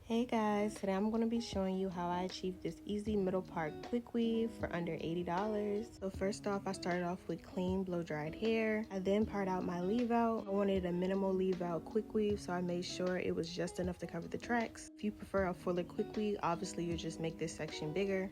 Hey guys, today I'm going to be showing you how I achieved this easy middle part quick weave for under $80. So first off, I started off with clean blow dried hair. I then part out my leave out. I wanted a minimal leave out quick weave, so I made sure it was just enough to cover the tracks. If you prefer a fuller quick weave, obviously you just make this section bigger.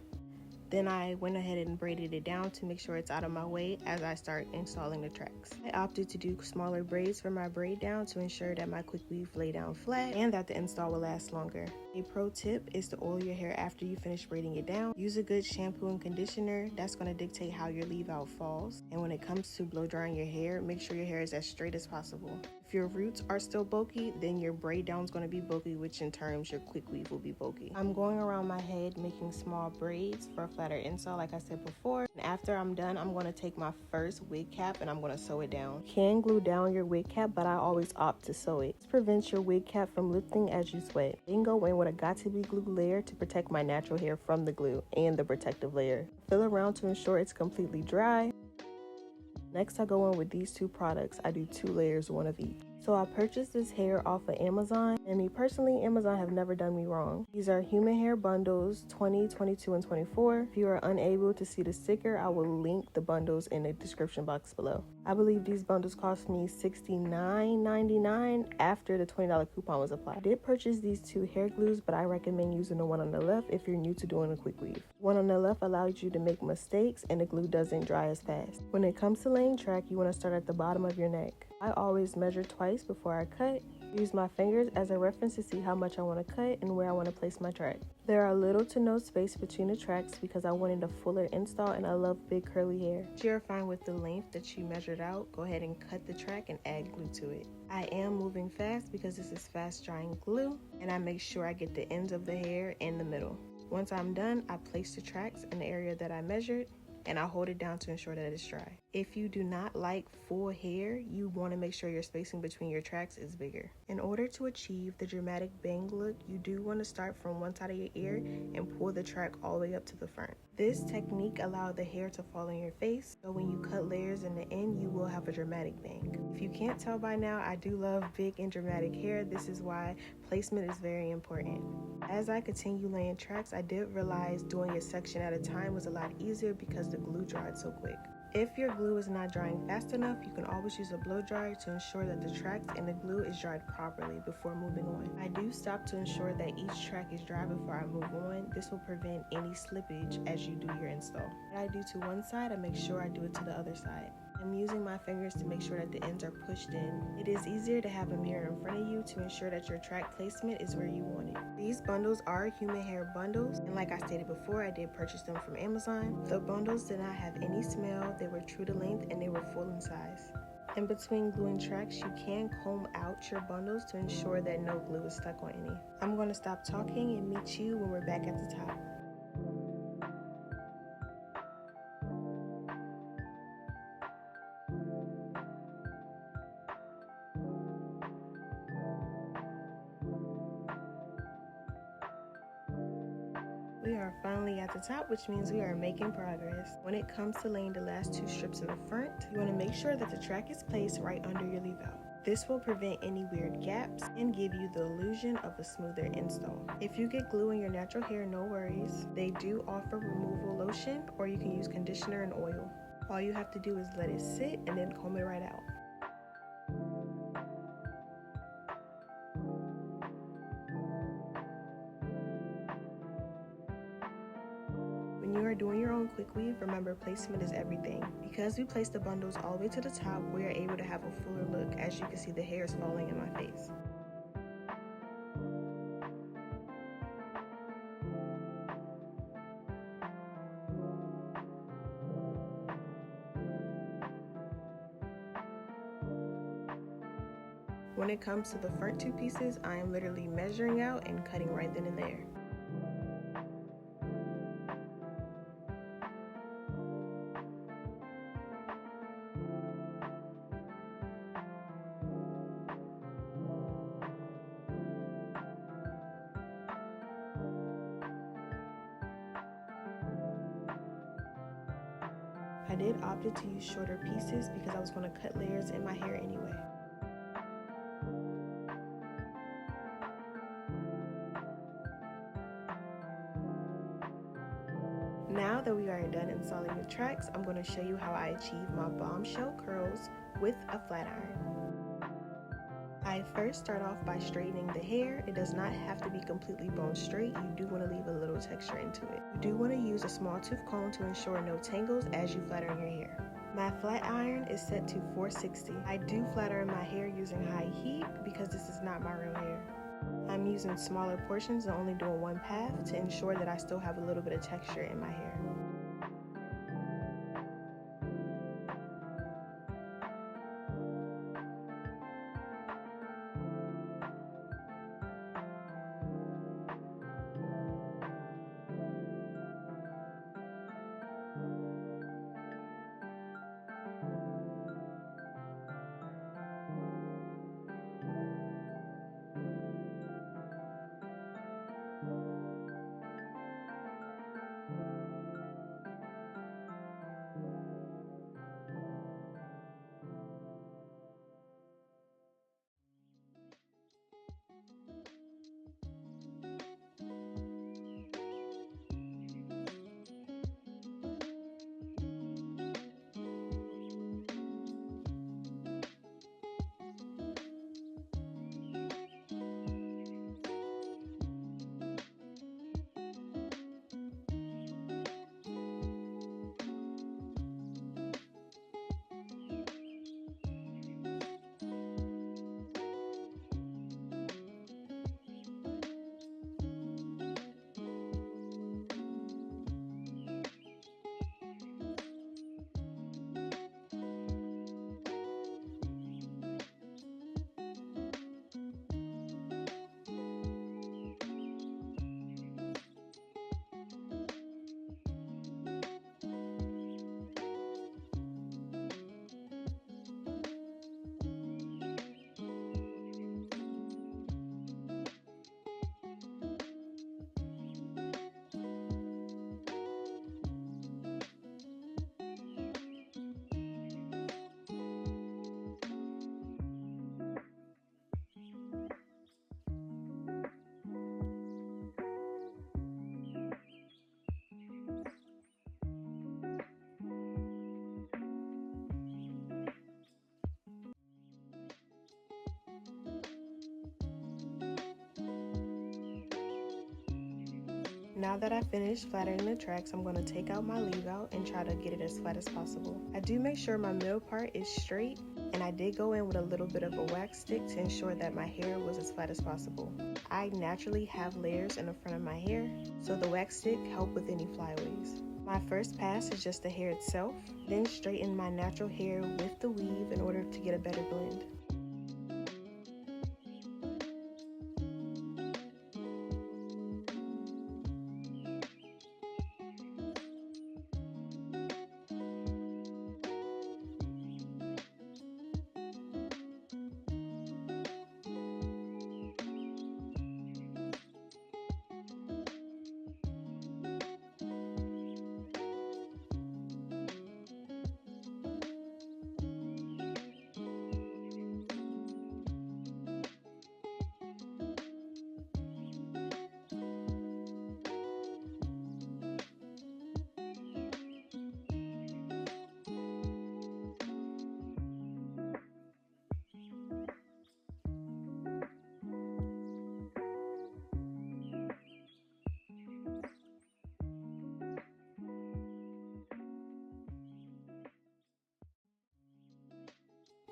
Then I went ahead and braided it down to make sure it's out of my way as I start installing the tracks. I opted to do smaller braids for my braid down to ensure that my quick weave lay down flat and that the install will last longer. A pro tip is to oil your hair after you finish braiding it down. Use a good shampoo and conditioner. That's going to dictate how your leave out falls. And when it comes to blow drying your hair, make sure your hair is as straight as possible. If your roots are still bulky, then your braid down is going to be bulky, which in turn your quick weave will be bulky. I'm going around my head making small braids for a flatter install like I said before. And after I'm done, I'm going to take my first wig cap and I'm going to sew it down. You can glue down your wig cap, but I always opt to sew it. This prevents your wig cap from lifting as you sweat. Then go in with a got-to-be glue layer to protect my natural hair from the glue and the protective layer. Fill around to ensure it's completely dry. Next, I go in with these two products. I do 2 layers, one of each. So I purchased this hair off of Amazon, and me personally, Amazon have never done me wrong. These are human hair bundles 20, 22, and 24. If you are unable to see the sticker, I will link the bundles in the description box below. I believe these bundles cost me $69.99 after the $20 coupon was applied. I did purchase these 2 hair glues, but I recommend using the one on the left if you're new to doing a quick weave. The one on the left allows you to make mistakes and the glue doesn't dry as fast. When it comes to laying track, you want to start at the bottom of your neck. I always measure twice before I cut. Use my fingers as a reference to see how much I want to cut and where I want to place my track. There are little to no space between the tracks because I wanted a fuller install and I love big curly hair. If you're fine with the length that you measured out, go ahead and cut the track and add glue to it. I am moving fast because this is fast drying glue, and I make sure I get the ends of the hair in the middle. Once I'm done, I place the tracks in the area that I measured, and I hold it down to ensure that it's dry. If you do not like full hair, you want to make sure your spacing between your tracks is bigger. In order to achieve the dramatic bang look, you do want to start from one side of your ear and pull the track all the way up to the front. This technique allows the hair to fall on your face, so when you cut layers in the end, you will have a dramatic bang. If you can't tell by now, I do love big and dramatic hair. This is why placement is very important. As I continue laying tracks, I did realize doing a section at a time was a lot easier because the glue dried so quick. If your glue is not drying fast enough, you can always use a blow dryer to ensure that the tracks and the glue is dried properly before moving on. I do stop to ensure that each track is dry before I move on. This will prevent any slippage as you do your install. What I do to one side, I make sure I do it to the other side. I'm using my fingers to make sure that the ends are pushed in. It is easier to have a mirror in front of you to ensure that your track placement is where you want it. These bundles are human hair bundles, and like I stated before, I did purchase them from Amazon. The bundles did not have any smell, they were true to length, and they were full in size. In between gluing tracks, you can comb out your bundles to ensure that no glue is stuck on any. I'm going to stop talking and meet you when we're back at the top. We are finally at the top, which means we are making progress. When it comes to laying the last 2 strips in the front, you want to make sure that the track is placed right under your leave out. This will prevent any weird gaps and give you the illusion of a smoother install. If you get glue in your natural hair, no worries. They do offer removal lotion, or you can use conditioner and oil. All you have to do is let it sit and then comb it right out. When you are doing your own quick weave, remember placement is everything. Because we placed the bundles all the way to the top, we are able to have a fuller look. As you can see, the hair is falling in my face. When it comes to the front 2 pieces, I am literally measuring out and cutting right then and there. I did opt to use shorter pieces because I was going to cut layers in my hair anyway. Now that we are done installing the tracks, I'm going to show you how I achieve my bombshell curls with a flat iron. I first start off by straightening the hair. It does not have to be completely bone straight. You do want to leave a little texture into it. You do want to use a small tooth comb to ensure no tangles as you flat iron your hair. My flat iron is set to 460. I do flat iron my hair using high heat because this is not my real hair. I'm using smaller portions and only doing one path to ensure that I still have a little bit of texture in my hair. Now that I finished flattering the tracks, I'm going to take out my leave out and try to get it as flat as possible. I do make sure my middle part is straight, and I did go in with a little bit of a wax stick to ensure that my hair was as flat as possible. I naturally have layers in the front of my hair, so the wax stick helped with any flyaways. My first pass is just the hair itself, then straighten my natural hair with the weave in order to get a better blend.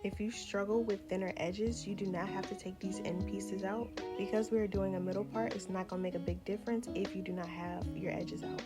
If you struggle with thinner edges, you do not have to take these end pieces out. Because we are doing a middle part, it's not going to make a big difference if you do not have your edges out.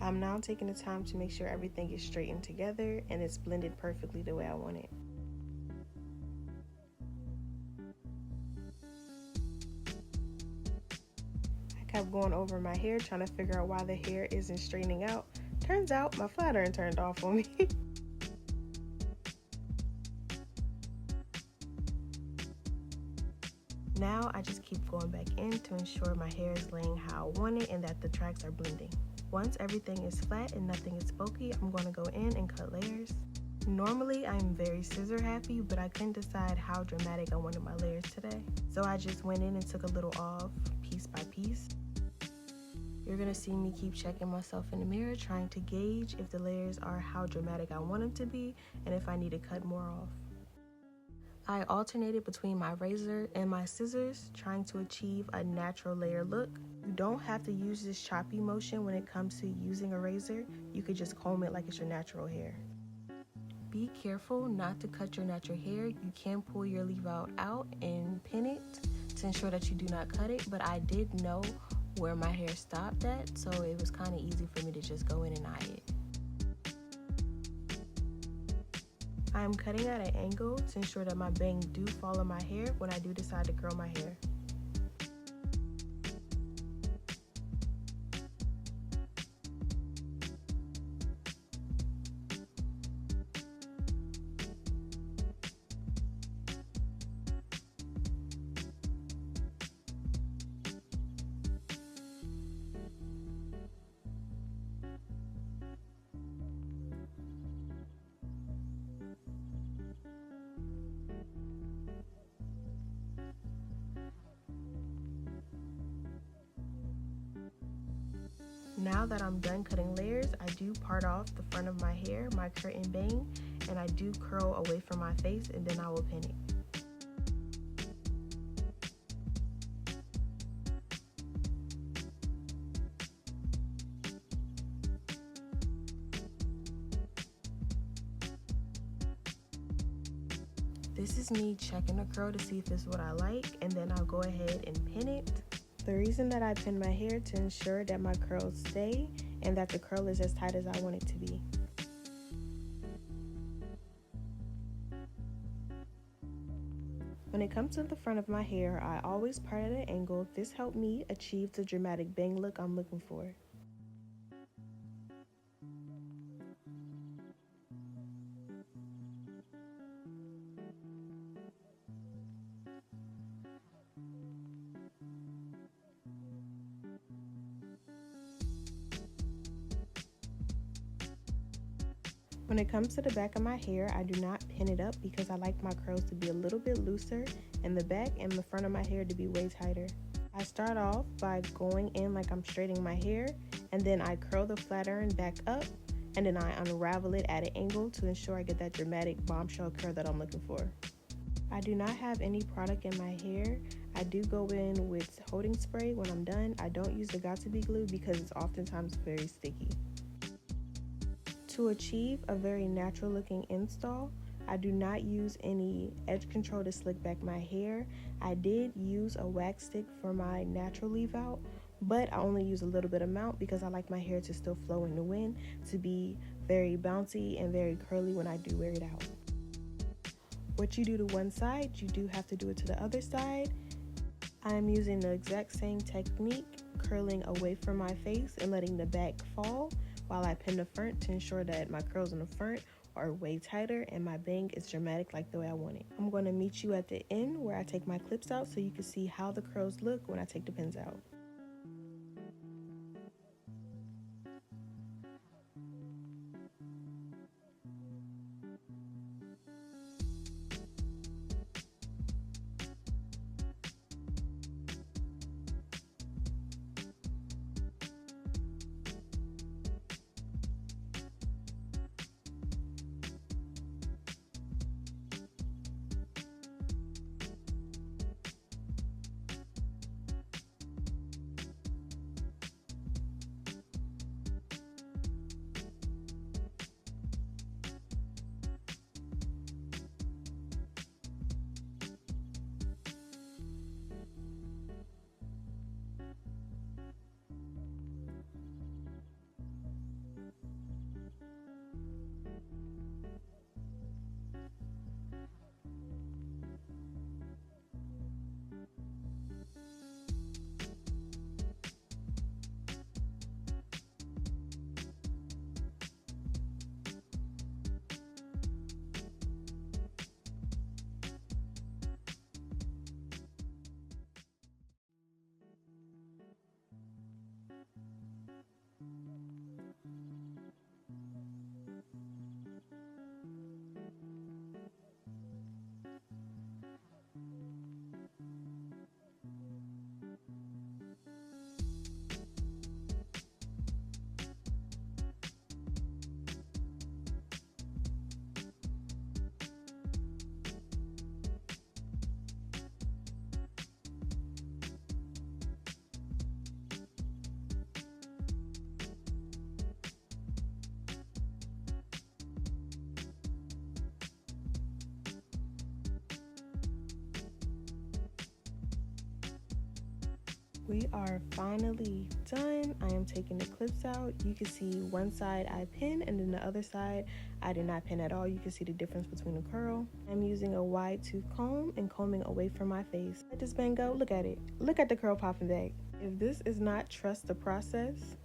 I'm now taking the time to make sure everything is straightened together and it's blended perfectly the way I want it. I kept going over my hair trying to figure out why the hair isn't straightening out. Turns out my flat iron turned off on me. Now I just keep going back in to ensure my hair is laying how I want it and that the tracks are blending. Once everything is flat and nothing is bulky, I'm going to go in and cut layers. Normally I'm very scissor happy, but I couldn't decide how dramatic I wanted my layers today. So I just went in and took a little off piece by piece. You're going to see me keep checking myself in the mirror, trying to gauge if the layers are how dramatic I want them to be and if I need to cut more off. I alternated between my razor and my scissors, trying to achieve a natural layer look. You don't have to use this choppy motion when it comes to using a razor. You could just comb it like it's your natural hair. Be careful not to cut your natural hair. You can pull your leave out and pin it to ensure that you do not cut it, but I did know where my hair stopped at, so it was kind of easy for me to just go in and eye it. I'm cutting at an angle to ensure that my bangs do follow my hair when I do decide to curl my hair. Now that I'm done cutting layers, I do part off the front of my hair, my curtain bang, and I do curl away from my face, and then I will pin it. This is me checking the curl to see if it's what I like, and then I'll go ahead and pin it. The reason that I pin my hair to ensure that my curls stay and that the curl is as tight as I want it to be. When it comes to the front of my hair, I always part at an angle. This helped me achieve the dramatic bang look I'm looking for. When it comes to the back of my hair, I do not pin it up because I like my curls to be a little bit looser and the back and the front of my hair to be way tighter. I start off by going in like I'm straightening my hair, and then I curl the flat iron back up, and then I unravel it at an angle to ensure I get that dramatic bombshell curl that I'm looking for. I do not have any product in my hair. I do go in with holding spray when I'm done. I don't use the Got2b glue because it's oftentimes very sticky. To achieve a very natural looking install, I do not use any edge control to slick back my hair. I did use a wax stick for my natural leave out, but I only use a little bit amount because I like my hair to still flow in the wind, to be very bouncy and very curly when I do wear it out. What you do to one side, you do have to do it to the other side. I'm using the exact same technique, curling away from my face and letting the back fall, while I pin the front to ensure that my curls in the front are way tighter and my bang is dramatic like the way I want it. I'm going to meet you at the end where I take my clips out so you can see how the curls look when I take the pins out. We are finally done. I am taking the clips out. You can see one side I pin and then the other side I did not pin at all. You can see the difference between the curl. I'm using a wide tooth comb and combing away from my face. Let this bang go. Look at it. Look at the curl popping back. If this is not trust the process,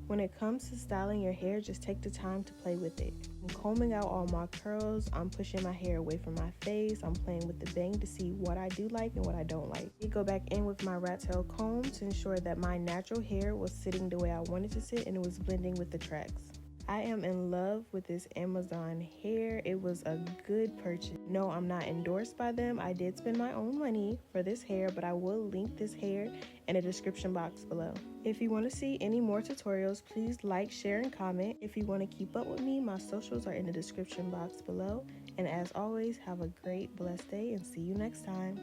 when it comes to styling your hair, just take the time to play with it. I'm combing out all my curls. I'm pushing my hair away from my face. I'm playing with the bang to see what I do like and what I don't like. I go back in with my rat tail comb to ensure that my natural hair was sitting the way I wanted to sit and it was blending with the tracks. I am in love with this Amazon hair. It was a good purchase. No, I'm not endorsed by them. I did spend my own money for this hair, but I will link this hair in the description box below. If you want to see any more tutorials, please like, share, and comment. If you want to keep up with me, my socials are in the description box below. And as always, have a great, blessed day and see you next time.